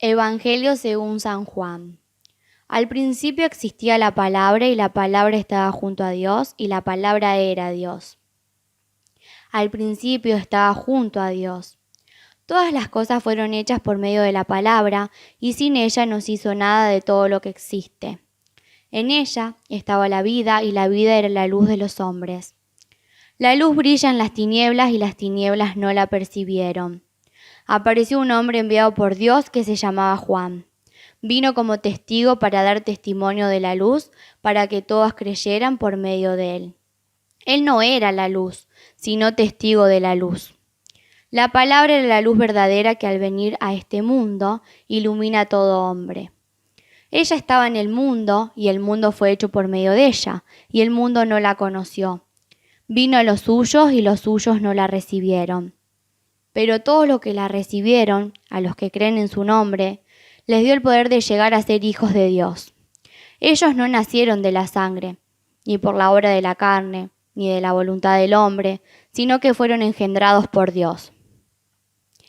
Evangelio según San Juan. Al principio existía la palabra y la palabra estaba junto a Dios y la palabra era Dios. Al principio estaba junto a Dios. Todas las cosas fueron hechas por medio de la palabra y sin ella no se hizo nada de todo lo que existe. En ella estaba la vida y la vida era la luz de los hombres. La luz brilla en las tinieblas y las tinieblas no la percibieron. Apareció un hombre enviado por Dios que se llamaba Juan. Vino como testigo para dar testimonio de la luz, para que todos creyeran por medio de él. Él no era la luz, sino testigo de la luz. La palabra era la luz verdadera que al venir a este mundo ilumina a todo hombre. Ella estaba en el mundo y el mundo fue hecho por medio de ella, y el mundo no la conoció. Vino a los suyos y los suyos no la recibieron. Pero todos los que la recibieron, a los que creen en su nombre, les dio el poder de llegar a ser hijos de Dios. Ellos no nacieron de la sangre, ni por la obra de la carne, ni de la voluntad del hombre, sino que fueron engendrados por Dios.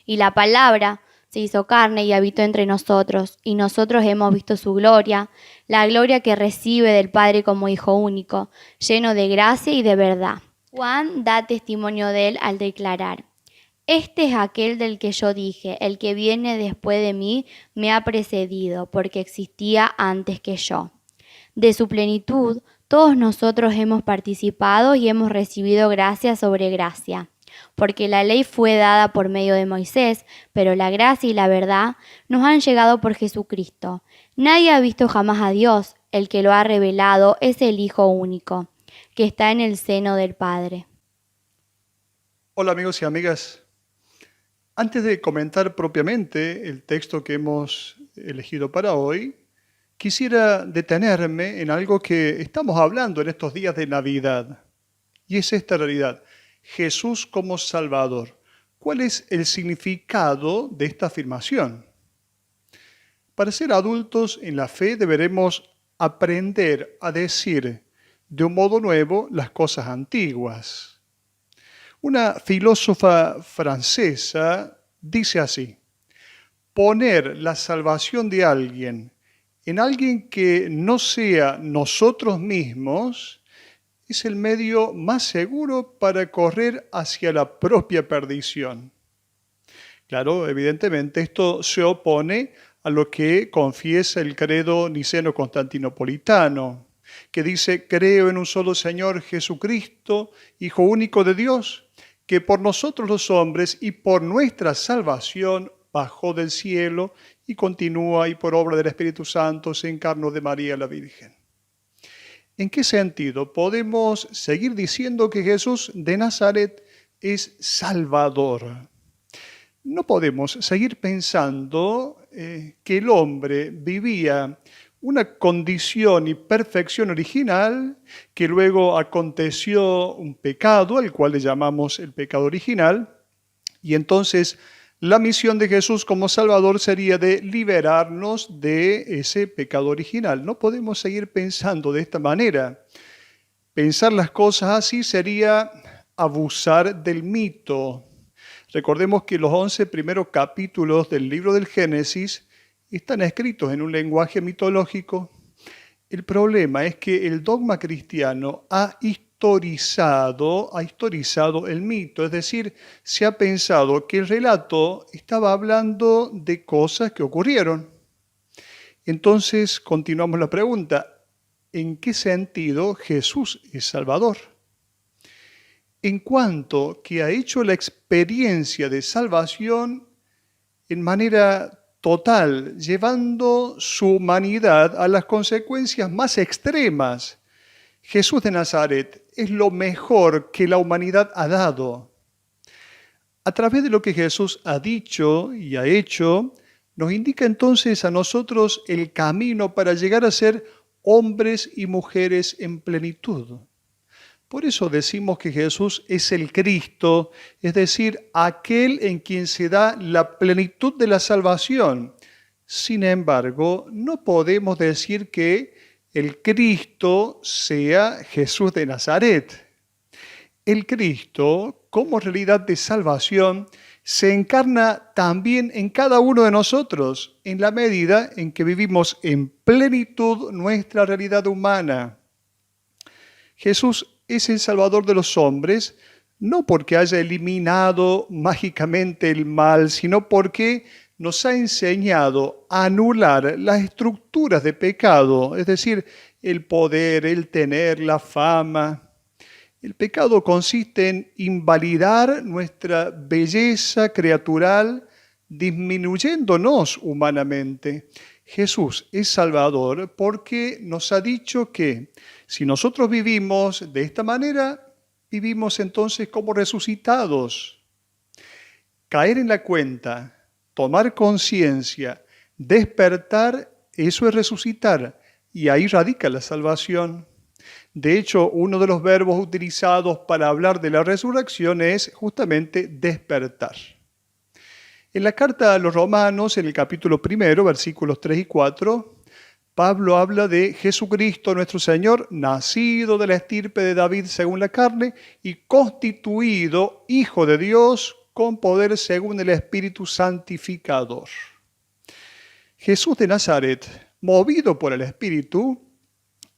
Y la palabra se hizo carne y habitó entre nosotros, y nosotros hemos visto su gloria, la gloria que recibe del Padre como Hijo único, lleno de gracia y de verdad. Juan da testimonio de él al declarar: este es aquel del que yo dije, el que viene después de mí me ha precedido, porque existía antes que yo. De su plenitud, todos nosotros hemos participado y hemos recibido gracia sobre gracia. Porque la ley fue dada por medio de Moisés, pero la gracia y la verdad nos han llegado por Jesucristo. Nadie ha visto jamás a Dios, el que lo ha revelado es el Hijo único, que está en el seno del Padre. Hola amigos y amigas. Antes de comentar propiamente el texto que hemos elegido para hoy, quisiera detenerme en algo que estamos hablando en estos días de Navidad. Y es esta realidad: Jesús como Salvador. ¿Cuál es el significado de esta afirmación? Para ser adultos en la fe deberemos aprender a decir de un modo nuevo las cosas antiguas. Una filósofa francesa dice así: poner la salvación de alguien en alguien que no sea nosotros mismos es el medio más seguro para correr hacia la propia perdición. Claro, evidentemente esto se opone a lo que confiesa el credo niceno-constantinopolitano, que dice: creo en un solo Señor Jesucristo, Hijo único de Dios, que por nosotros los hombres y por nuestra salvación bajó del cielo y continúa y por obra del Espíritu Santo se encarnó de María la Virgen. ¿En qué sentido podemos seguir diciendo que Jesús de Nazaret es Salvador? No podemos seguir pensando que el hombre vivía una condición y perfección original, que luego aconteció un pecado, al cual le llamamos el pecado original, y entonces la misión de Jesús como Salvador sería de liberarnos de ese pecado original. No podemos seguir pensando de esta manera. Pensar las cosas así sería abusar del mito. Recordemos que los 11 primeros capítulos del libro del Génesis están escritos en un lenguaje mitológico. El problema es que el dogma cristiano ha historizado el mito, es decir, se ha pensado que el relato estaba hablando de cosas que ocurrieron. Entonces, continuamos la pregunta: ¿en qué sentido Jesús es Salvador? En cuanto que ha hecho la experiencia de salvación en manera total, llevando su humanidad a las consecuencias más extremas. Jesús de Nazaret es lo mejor que la humanidad ha dado. A través de lo que Jesús ha dicho y ha hecho, nos indica entonces a nosotros el camino para llegar a ser hombres y mujeres en plenitud. Por eso decimos que Jesús es el Cristo, es decir, aquel en quien se da la plenitud de la salvación. Sin embargo, no podemos decir que el Cristo sea Jesús de Nazaret. El Cristo, como realidad de salvación se encarna también en cada uno de nosotros, en la medida en que vivimos en plenitud nuestra realidad humana. Jesús es el Salvador de los hombres, no porque haya eliminado mágicamente el mal, sino porque nos ha enseñado a anular las estructuras de pecado, es decir, el poder, el tener, la fama. El pecado consiste en invalidar nuestra belleza creatural, disminuyéndonos humanamente. Jesús es Salvador porque nos ha dicho que si nosotros vivimos de esta manera, vivimos entonces como resucitados. Caer en la cuenta, tomar conciencia, despertar, eso es resucitar, y ahí radica la salvación. De hecho, uno de los verbos utilizados para hablar de la resurrección es justamente despertar. En la carta a los Romanos, en el capítulo 1, versículos 3 y 4, Pablo habla de Jesucristo nuestro Señor, nacido de la estirpe de David según la carne y constituido Hijo de Dios con poder según el Espíritu Santificador. Jesús de Nazaret, movido por el Espíritu,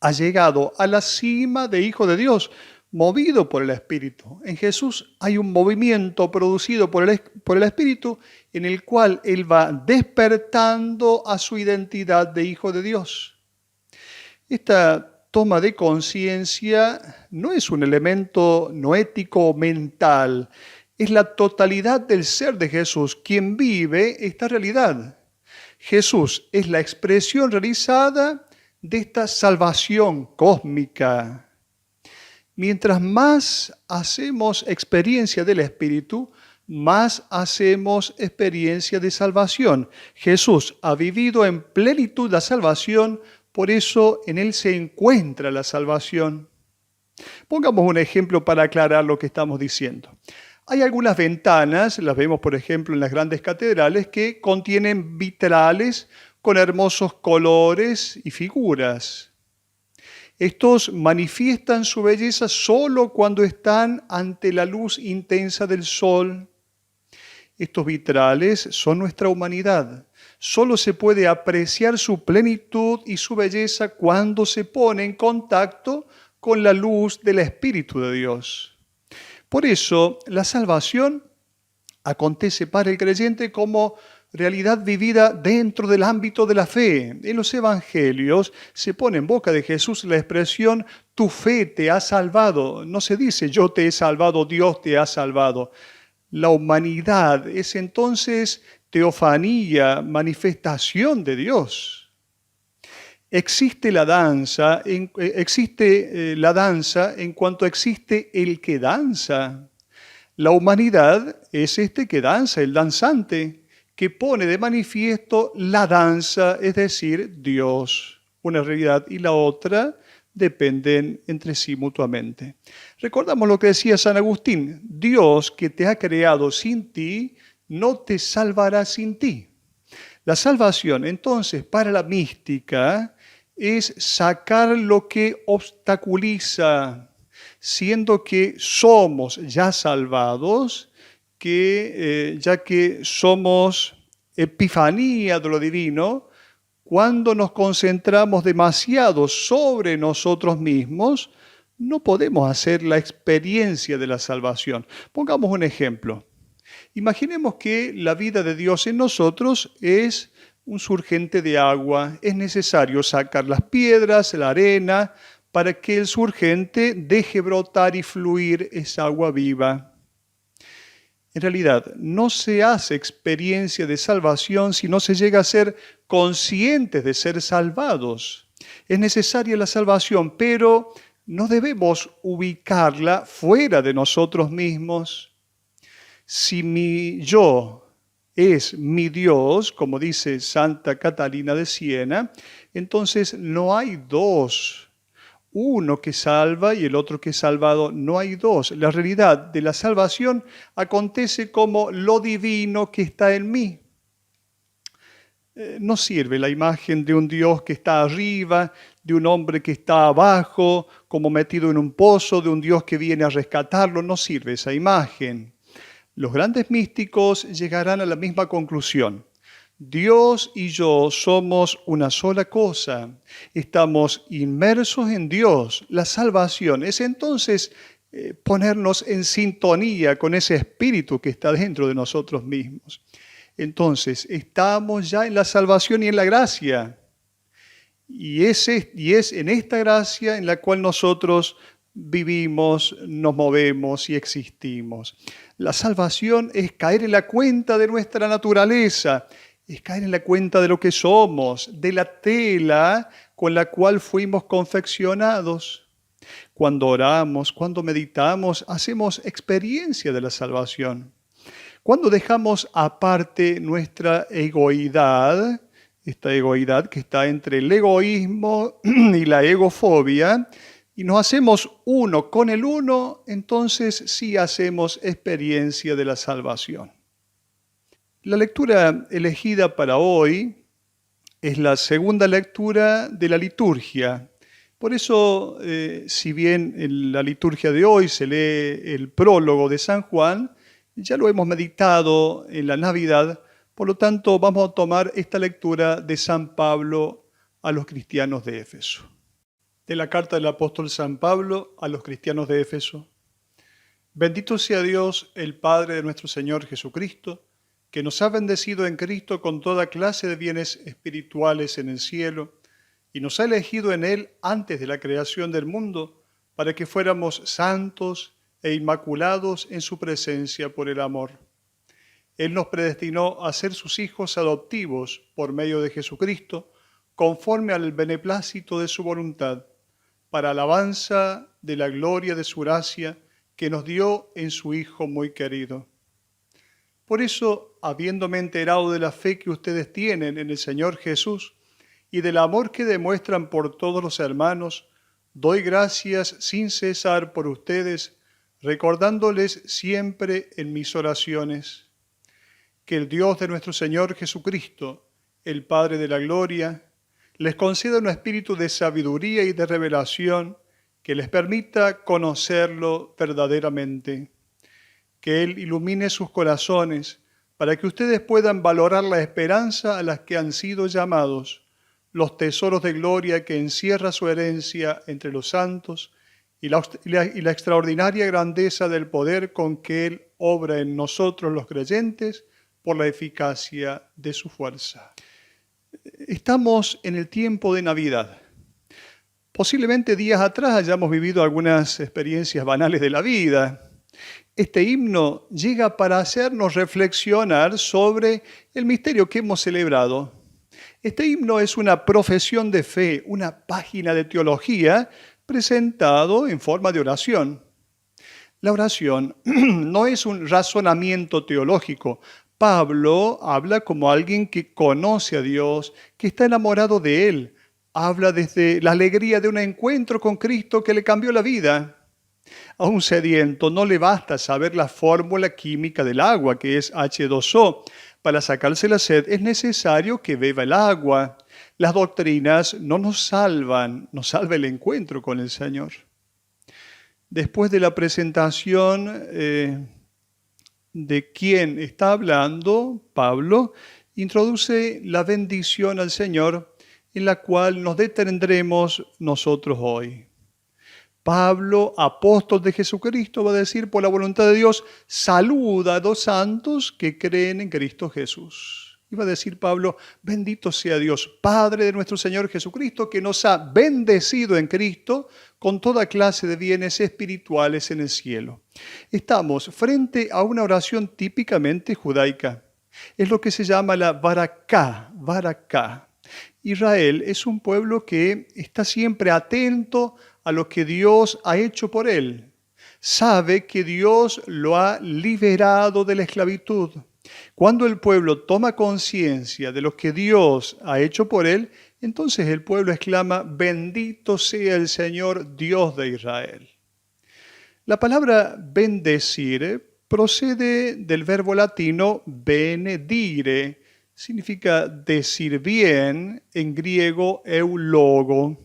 ha llegado a la cima de Hijo de Dios, movido por el Espíritu. En Jesús hay un movimiento producido por el Espíritu en el cual Él va despertando a su identidad de Hijo de Dios. Esta toma de conciencia no es un elemento noético o mental, es la totalidad del ser de Jesús quien vive esta realidad. Jesús es la expresión realizada de esta salvación cósmica. Mientras más hacemos experiencia del Espíritu, más hacemos experiencia de salvación. Jesús ha vivido en plenitud la salvación, por eso en Él se encuentra la salvación. Pongamos un ejemplo para aclarar lo que estamos diciendo. Hay algunas ventanas, las vemos por ejemplo en las grandes catedrales, que contienen vitrales con hermosos colores y figuras. Estos manifiestan su belleza solo cuando están ante la luz intensa del sol. Estos vitrales son nuestra humanidad. Solo se puede apreciar su plenitud y su belleza cuando se pone en contacto con la luz del Espíritu de Dios. Por eso, la salvación acontece para el creyente como realidad vivida dentro del ámbito de la fe. En los evangelios se pone en boca de Jesús la expresión tu fe te ha salvado. No se dice yo te he salvado, Dios te ha salvado. La humanidad es entonces teofanía, manifestación de Dios. Existe la danza en cuanto existe el que danza. La humanidad es este que danza, el danzante, que pone de manifiesto la danza, es decir, Dios. Una realidad y la otra dependen entre sí mutuamente. Recordamos lo que decía San Agustín, Dios que te ha creado sin ti, no te salvará sin ti. La salvación, entonces, para la mística, es sacar lo que obstaculiza, siendo que somos ya salvados, ya que somos epifanía de lo divino, cuando nos concentramos demasiado sobre nosotros mismos, no podemos hacer la experiencia de la salvación. Pongamos un ejemplo. Imaginemos que la vida de Dios en nosotros es un surgente de agua. Es necesario sacar las piedras, la arena, para que el surgente deje brotar y fluir esa agua viva. En realidad, no se hace experiencia de salvación si no se llega a ser conscientes de ser salvados. Es necesaria la salvación, pero no debemos ubicarla fuera de nosotros mismos. Si mi yo es mi Dios, como dice Santa Catalina de Siena, entonces no hay dos. Uno que salva y el otro que es salvado, no hay dos. La realidad de la salvación acontece como lo divino que está en mí. No sirve la imagen de un Dios que está arriba, de un hombre que está abajo, como metido en un pozo, de un Dios que viene a rescatarlo. No sirve esa imagen. Los grandes místicos llegarán a la misma conclusión. Dios y yo somos una sola cosa. Estamos inmersos en Dios. La salvación es entonces ponernos en sintonía con ese espíritu que está dentro de nosotros mismos. Entonces, estamos ya en la salvación y en la gracia. Y es en esta gracia en la cual nosotros vivimos, nos movemos y existimos. La salvación es caer en la cuenta de nuestra naturaleza, es caer en la cuenta de lo que somos, de la tela con la cual fuimos confeccionados. Cuando oramos, cuando meditamos, hacemos experiencia de la salvación. Cuando dejamos aparte nuestra egoidad, esta egoidad que está entre el egoísmo y la egofobia, y nos hacemos uno con el uno, entonces sí hacemos experiencia de la salvación. La lectura elegida para hoy es la segunda lectura de la liturgia. Por eso, si bien en la liturgia de hoy se lee el prólogo de San Juan, ya lo hemos meditado en la Navidad, por lo tanto vamos a tomar esta lectura de San Pablo a los cristianos de Éfeso. De la carta del apóstol San Pablo a los cristianos de Éfeso. Bendito sea Dios, el Padre de nuestro Señor Jesucristo, que nos ha bendecido en Cristo con toda clase de bienes espirituales en el cielo, y nos ha elegido en Él antes de la creación del mundo, para que fuéramos santos e inmaculados en su presencia por el amor. Él nos predestinó a ser sus hijos adoptivos por medio de Jesucristo, conforme al beneplácito de su voluntad, para alabanza de la gloria de su gracia que nos dio en su Hijo muy querido. Por eso, habiéndome enterado de la fe que ustedes tienen en el Señor Jesús y del amor que demuestran por todos los hermanos, doy gracias sin cesar por ustedes, recordándoles siempre en mis oraciones. Que el Dios de nuestro Señor Jesucristo, el Padre de la gloria, les conceda un espíritu de sabiduría y de revelación que les permita conocerlo verdaderamente. Que Él ilumine sus corazones para que ustedes puedan valorar la esperanza a la que han sido llamados, los tesoros de gloria que encierra su herencia entre los santos y la extraordinaria grandeza del poder con que Él obra en nosotros los creyentes por la eficacia de su fuerza. Estamos en el tiempo de Navidad. Posiblemente días atrás hayamos vivido algunas experiencias banales de la vida. Este himno llega para hacernos reflexionar sobre el misterio que hemos celebrado. Este himno es una profesión de fe, una página de teología presentado en forma de oración. La oración no es un razonamiento teológico. Pablo habla como alguien que conoce a Dios, que está enamorado de Él. Habla desde la alegría de un encuentro con Cristo que le cambió la vida. A un sediento no le basta saber la fórmula química del agua, que es H2O. Para sacarse la sed es necesario que beba el agua. Las doctrinas no nos salvan, nos salva el encuentro con el Señor. Después de la presentación de quién está hablando, Pablo introduce la bendición al Señor en la cual nos detendremos nosotros hoy. Pablo, apóstol de Jesucristo, va a decir, por la voluntad de Dios, saluda a los santos que creen en Cristo Jesús. Y va a decir Pablo, bendito sea Dios, Padre de nuestro Señor Jesucristo, que nos ha bendecido en Cristo con toda clase de bienes espirituales en el cielo. Estamos frente a una oración típicamente judaica. Es lo que se llama la baraká. Israel es un pueblo que está siempre atento a lo que Dios ha hecho por él. Sabe que Dios lo ha liberado de la esclavitud. Cuando el pueblo toma conciencia de lo que Dios ha hecho por él, entonces el pueblo exclama, bendito sea el Señor Dios de Israel. La palabra bendecir procede del verbo latino benedire, significa decir bien, en griego eulogo.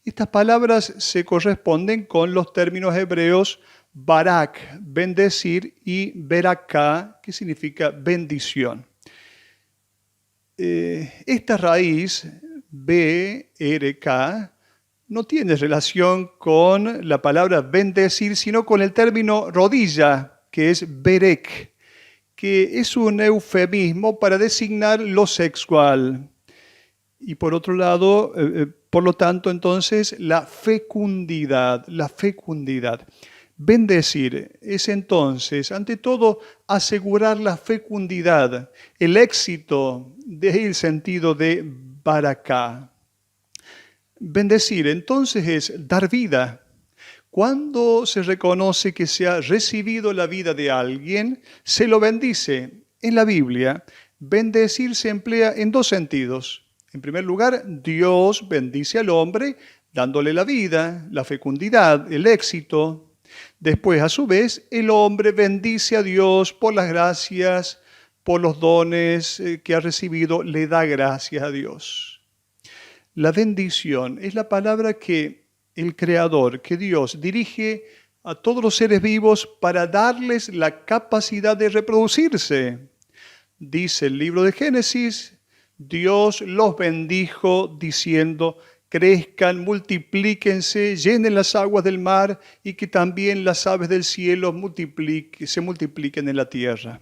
Estas palabras se corresponden con los términos hebreos barak, bendecir, y beraká, que significa bendición. Esta raíz, B-R-K, no tiene relación con la palabra bendecir, sino con el término rodilla, que es berek, que es un eufemismo para designar lo sexual. Y por otro lado, por lo tanto, entonces, la fecundidad. Bendecir es entonces, ante todo, asegurar la fecundidad, el éxito, de ahí el sentido de baraká. Bendecir entonces es dar vida. Cuando se reconoce que se ha recibido la vida de alguien, se lo bendice. En la Biblia, bendecir se emplea en dos sentidos. En primer lugar, Dios bendice al hombre dándole la vida, la fecundidad, el éxito. Después, a su vez, el hombre bendice a Dios por las gracias, por los dones que ha recibido, le da gracias a Dios. La bendición es la palabra que el Creador, que Dios dirige a todos los seres vivos para darles la capacidad de reproducirse. Dice el libro de Génesis, Dios los bendijo diciendo: crezcan, multiplíquense, llenen las aguas del mar y que también las aves del cielo se multipliquen en la tierra.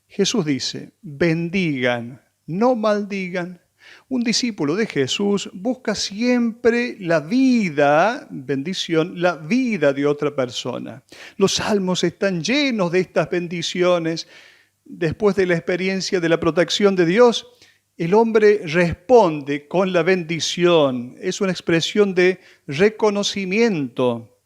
Jesús dice: bendigan, no maldigan. Un discípulo de Jesús busca siempre la vida, bendición, la vida de otra persona. Los salmos están llenos de estas bendiciones. Después de la experiencia de la protección de Dios, el hombre responde con la bendición. Es una expresión de reconocimiento.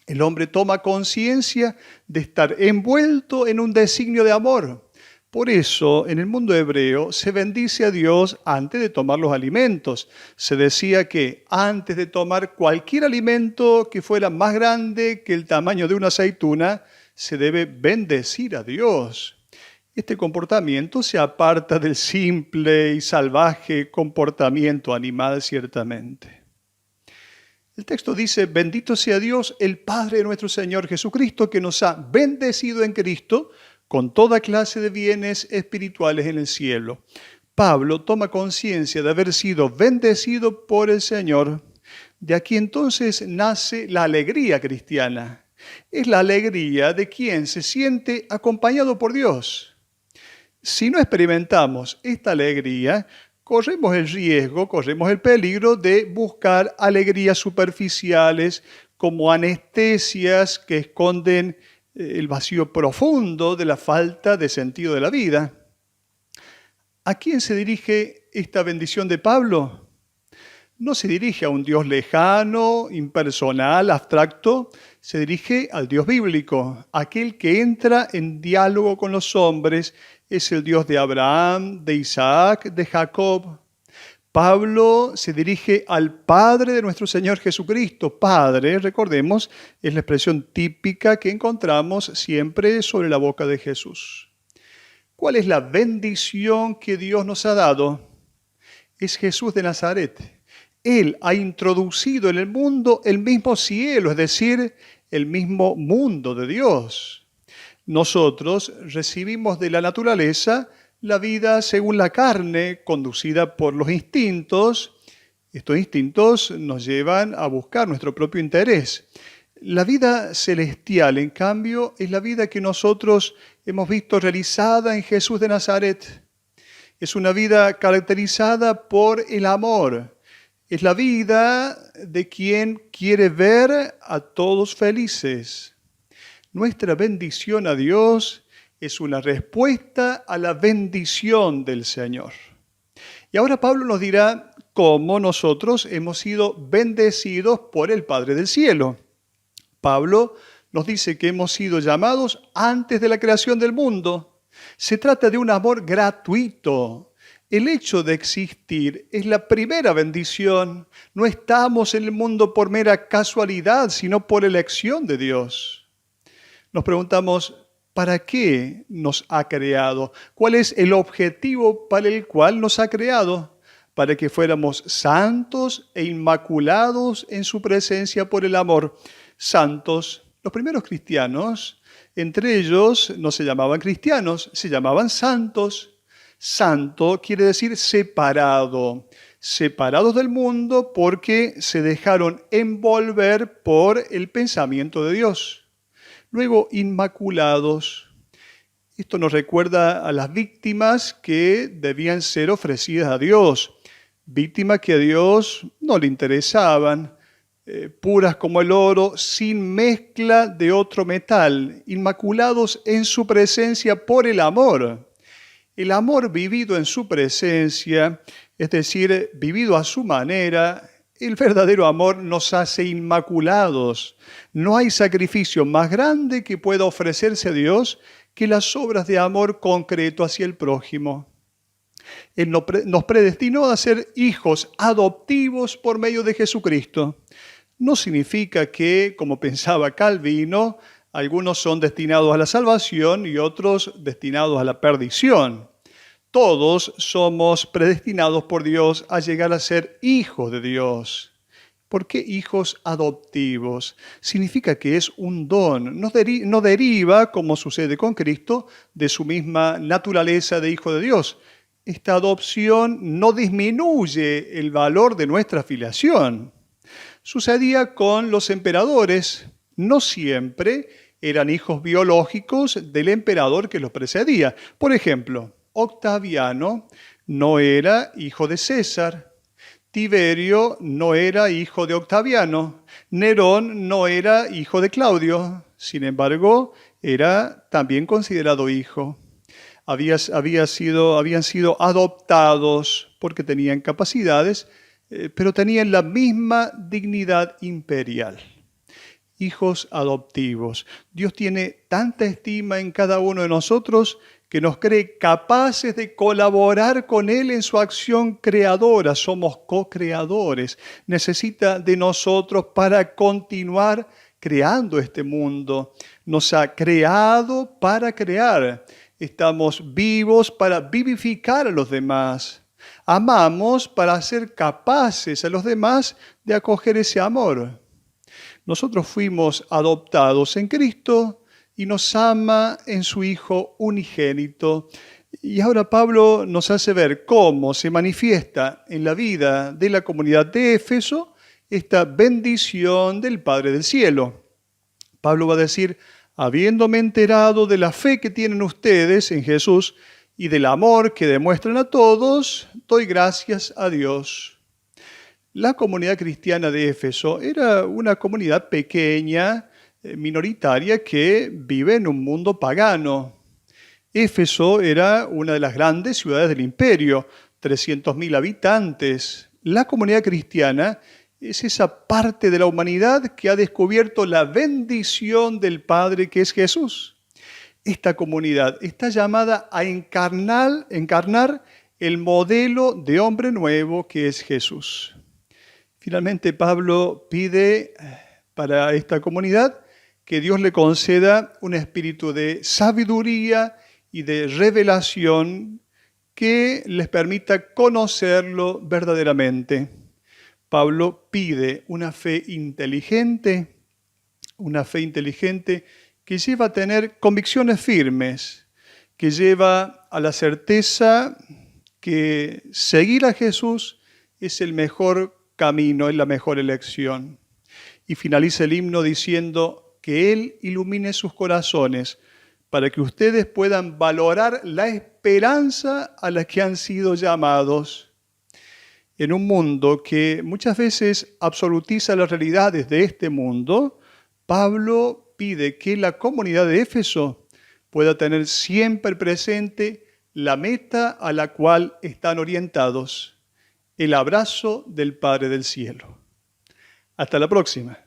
El hombre toma conciencia de estar envuelto en un designio de amor. Por eso, en el mundo hebreo, se bendice a Dios antes de tomar los alimentos. Se decía que antes de tomar cualquier alimento que fuera más grande que el tamaño de una aceituna, se debe bendecir a Dios. Este comportamiento se aparta del simple y salvaje comportamiento animal, ciertamente. El texto dice: bendito sea Dios, el Padre de nuestro Señor Jesucristo, que nos ha bendecido en Cristo con toda clase de bienes espirituales en el cielo. Pablo toma conciencia de haber sido bendecido por el Señor. De aquí entonces nace la alegría cristiana. Es la alegría de quien se siente acompañado por Dios. Si no experimentamos esta alegría, corremos el peligro de buscar alegrías superficiales como anestesias que esconden el vacío profundo de la falta de sentido de la vida. ¿A quién se dirige esta bendición de Pablo? No se dirige a un Dios lejano, impersonal, abstracto, se dirige al Dios bíblico. Aquel que entra en diálogo con los hombres es el Dios de Abraham, de Isaac, de Jacob. Pablo se dirige al Padre de nuestro Señor Jesucristo. Padre, recordemos, es la expresión típica que encontramos siempre sobre la boca de Jesús. ¿Cuál es la bendición que Dios nos ha dado? Es Jesús de Nazaret. Él ha introducido en el mundo el mismo cielo, es decir, el mismo mundo de Dios. Nosotros recibimos de la naturaleza la vida según la carne, conducida por los instintos. Estos instintos nos llevan a buscar nuestro propio interés. La vida celestial, en cambio, es la vida que nosotros hemos visto realizada en Jesús de Nazaret. Es una vida caracterizada por el amor. Es la vida de quien quiere ver a todos felices. Nuestra bendición a Dios es una respuesta a la bendición del Señor. Y ahora Pablo nos dirá cómo nosotros hemos sido bendecidos por el Padre del cielo. Pablo nos dice que hemos sido llamados antes de la creación del mundo. Se trata de un amor gratuito. El hecho de existir es la primera bendición. No estamos en el mundo por mera casualidad, sino por elección de Dios. Nos preguntamos, ¿para qué nos ha creado? ¿Cuál es el objetivo para el cual nos ha creado? para que fuéramos santos e inmaculados en su presencia por el amor. Santos, los primeros cristianos, entre ellos no se llamaban cristianos, se llamaban santos. Santo quiere decir separado, separados del mundo porque se dejaron envolver por el pensamiento de Dios. Luego, inmaculados. Esto nos recuerda a las víctimas que debían ser ofrecidas a Dios, víctimas que a Dios no le interesaban, puras como el oro, sin mezcla de otro metal, inmaculados en su presencia por el amor. El amor vivido en su presencia, es decir, vivido a su manera, el verdadero amor nos hace inmaculados. No hay sacrificio más grande que pueda ofrecerse a Dios que las obras de amor concreto hacia el prójimo. Él nos predestinó a ser hijos adoptivos por medio de Jesucristo. No significa que, como pensaba Calvino, algunos son destinados a la salvación y otros destinados a la perdición. Todos somos predestinados por Dios a llegar a ser hijos de Dios. ¿Por qué hijos adoptivos? Significa que es un don. No deriva, como sucede con Cristo, de su misma naturaleza de hijo de Dios. Esta adopción no disminuye el valor de nuestra filiación. Sucedía con los emperadores. No siempre eran hijos biológicos del emperador que los precedía. Por ejemplo, Octaviano no era hijo de César. Tiberio no era hijo de Octaviano. Nerón no era hijo de Claudio. Sin embargo, era también considerado hijo. Habían sido adoptados porque tenían capacidades, pero tenían la misma dignidad imperial. Hijos adoptivos. Dios tiene tanta estima en cada uno de nosotros que nos cree capaces de colaborar con Él en su acción creadora. Somos co-creadores. Necesita de nosotros para continuar creando este mundo. Nos ha creado para crear. Estamos vivos para vivificar a los demás. Amamos para ser capaces a los demás de acoger ese amor. Nosotros fuimos adoptados en Cristo y nos ama en su Hijo unigénito. Y ahora Pablo nos hace ver cómo se manifiesta en la vida de la comunidad de Éfeso esta bendición del Padre del Cielo. Pablo va a decir, habiéndome enterado de la fe que tienen ustedes en Jesús y del amor que demuestran a todos, doy gracias a Dios. La comunidad cristiana de Éfeso era una comunidad pequeña, minoritaria, que vive en un mundo pagano. Éfeso era una de las grandes ciudades del imperio, 300.000 habitantes. La comunidad cristiana es esa parte de la humanidad que ha descubierto la bendición del Padre que es Jesús. Esta comunidad está llamada a encarnar el modelo de hombre nuevo que es Jesús. Finalmente, Pablo pide para esta comunidad que Dios le conceda un espíritu de sabiduría y de revelación que les permita conocerlo verdaderamente. Pablo pide una fe inteligente que lleva a tener convicciones firmes, que lleva a la certeza que seguir a Jesús es el mejor camino, es la mejor elección. Y finaliza el himno diciendo que Él ilumine sus corazones para que ustedes puedan valorar la esperanza a la que han sido llamados. En un mundo que muchas veces absolutiza las realidades de este mundo, Pablo pide que la comunidad de Éfeso pueda tener siempre presente la meta a la cual están orientados, el abrazo del Padre del Cielo. Hasta la próxima.